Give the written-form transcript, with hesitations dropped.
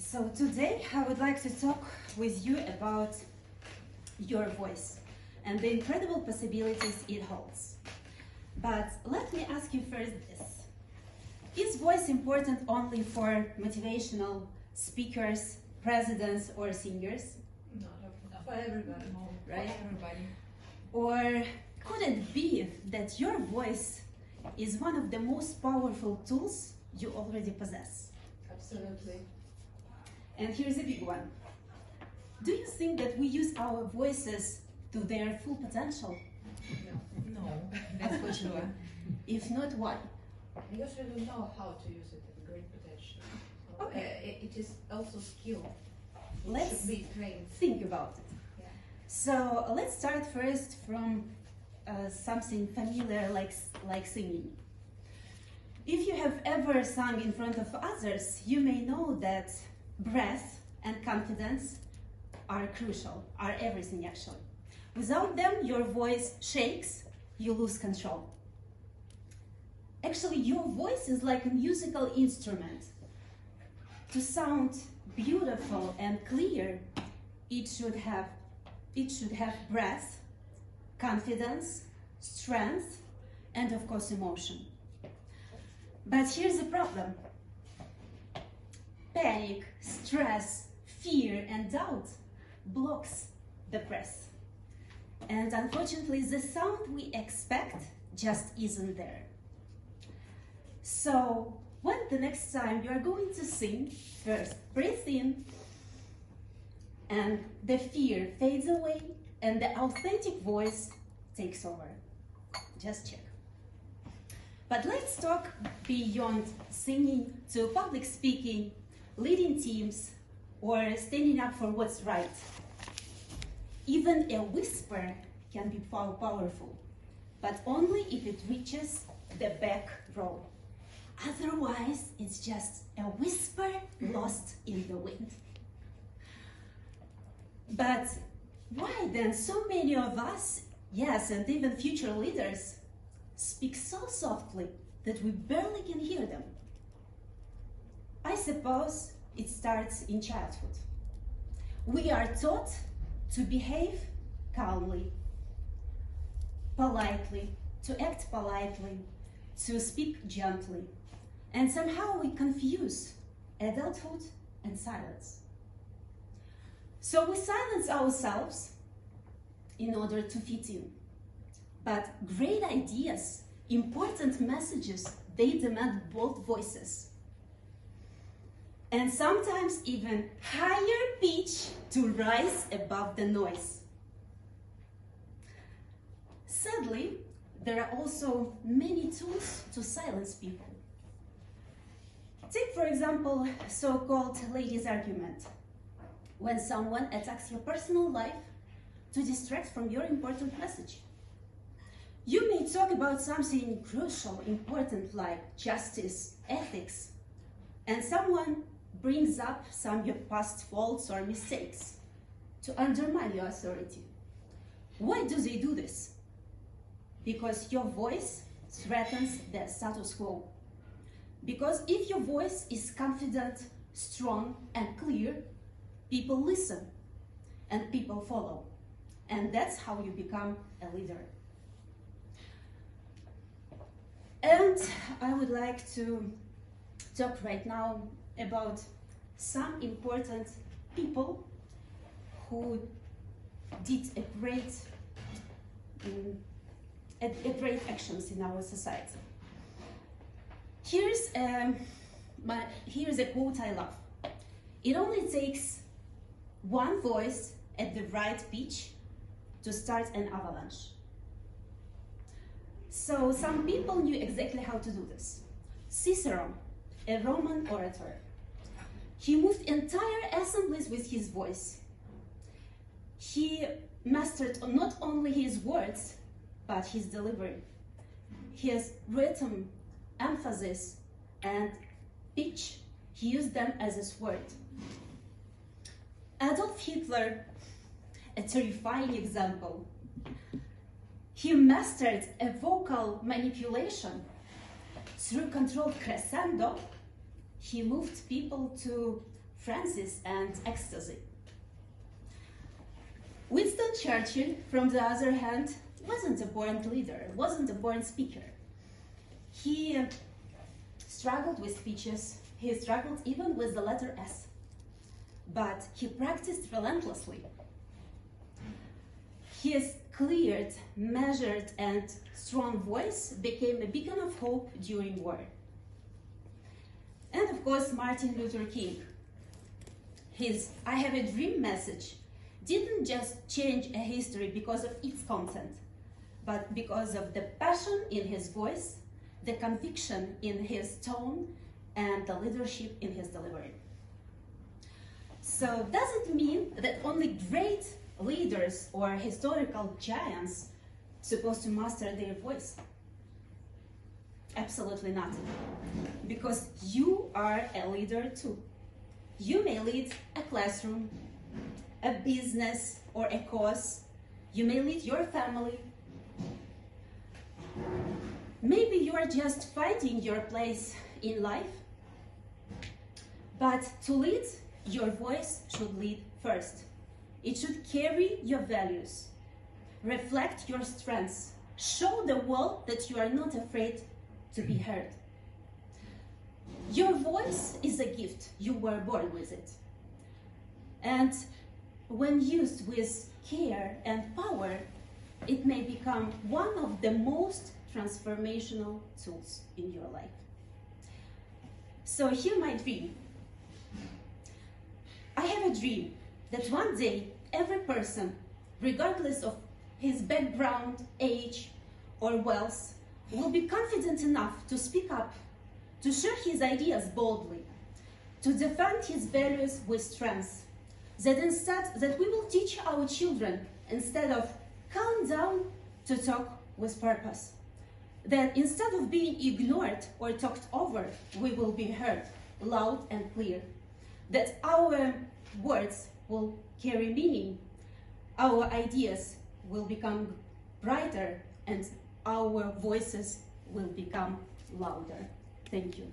So today I would like to talk with you about your voice and the incredible possibilities it holds. But let me ask you first this. Is voice important only for motivational speakers, presidents, or singers? No, for everybody. Right? For everybody. Or could it be that your voice is one of the most powerful tools you already possess? Absolutely. And here's a big one. Do you think that we use our voices to their full potential? No, that's for sure. If not, why? Because we don't know how to use it at great potential. So, Okay. It is also skill. It Let's should be trained. think about it. Yeah. So let's start first from something familiar like singing. If you have ever sung in front of others, you may know that breath and confidence are crucial, are everything actually. Without them, your voice shakes, you lose control. Actually, your voice is like a musical instrument. To sound beautiful and clear, it should have breath, confidence, strength, and of course emotion. But here's the problem. Panic, stress, fear, and doubt blocks the breath. And unfortunately, the sound we expect just isn't there. So, when the next time you are going to sing, first breathe in, and the fear fades away, and the authentic voice takes over. Just check. But let's talk beyond singing to public speaking, leading teams, or standing up for what's right. Even a whisper can be powerful, but only if it reaches the back row. Otherwise, it's just a whisper lost in the wind. But why then so many of us, yes, and even future leaders, speak so softly that we barely can hear them? I suppose it starts in childhood. We are taught to behave calmly, politely, to act politely, to speak gently, and somehow we confuse adulthood and silence. So we silence ourselves in order to fit in. But great ideas, important messages, they demand bold voices. And sometimes even higher pitch to rise above the noise. Sadly, there are also many tools to silence people. Take, for example, so-called ladies' argument. When someone attacks your personal life to distract from your important message. You may talk about something crucial, important like justice, ethics, and someone brings up some of your past faults or mistakes to undermine your authority. Why do they do this? Because your voice threatens the status quo. Because if your voice is confident, strong, and clear, people listen and people follow. And that's how you become a leader. And I would like to talk right now about some important people who did great actions in our society. Here's a quote I love. It only takes one voice at the right pitch to start an avalanche. So some people knew exactly how to do this. Cicero, a Roman orator, he moved entire assemblies with his voice. He mastered not only his words, but his delivery. His rhythm, emphasis, and pitch, he used them as a sword. Adolf Hitler, a terrifying example. He mastered a vocal manipulation. Through controlled crescendo, he moved people to Francis, and ecstasy. Winston Churchill, from the other hand, wasn't a born leader, wasn't a born speaker. He struggled with speeches, he struggled even with the letter S, but he practiced relentlessly. His clear, measured, and strong voice became a beacon of hope during war. And of course, Martin Luther King. His "I have a dream" message didn't just change a history because of its content, but because of the passion in his voice, the conviction in his tone, and the leadership in his delivery. So does it mean that only great leaders or historical giants are supposed to master their voice? Absolutely not. Because you are a leader too. You may lead a classroom, a business, or a cause. You may lead your family. Maybe you are just finding your place in life. But to lead, your voice should lead first. It should carry your values, reflect your strengths, show the world that you are not afraid to be heard. Your voice is a gift. You were born with it. And when used with care and power, it may become one of the most transformational tools in your life. So hear my dream. I have a dream that one day every person, regardless of his background, age, or wealth, will be confident enough to speak up, to share his ideas boldly, to defend his values with strength, that we will teach our children, instead of calm down, to talk with purpose, that instead of being ignored or talked over, we will be heard loud and clear, that our words will carry meaning, our ideas will become brighter, and our voices will become louder. Thank you.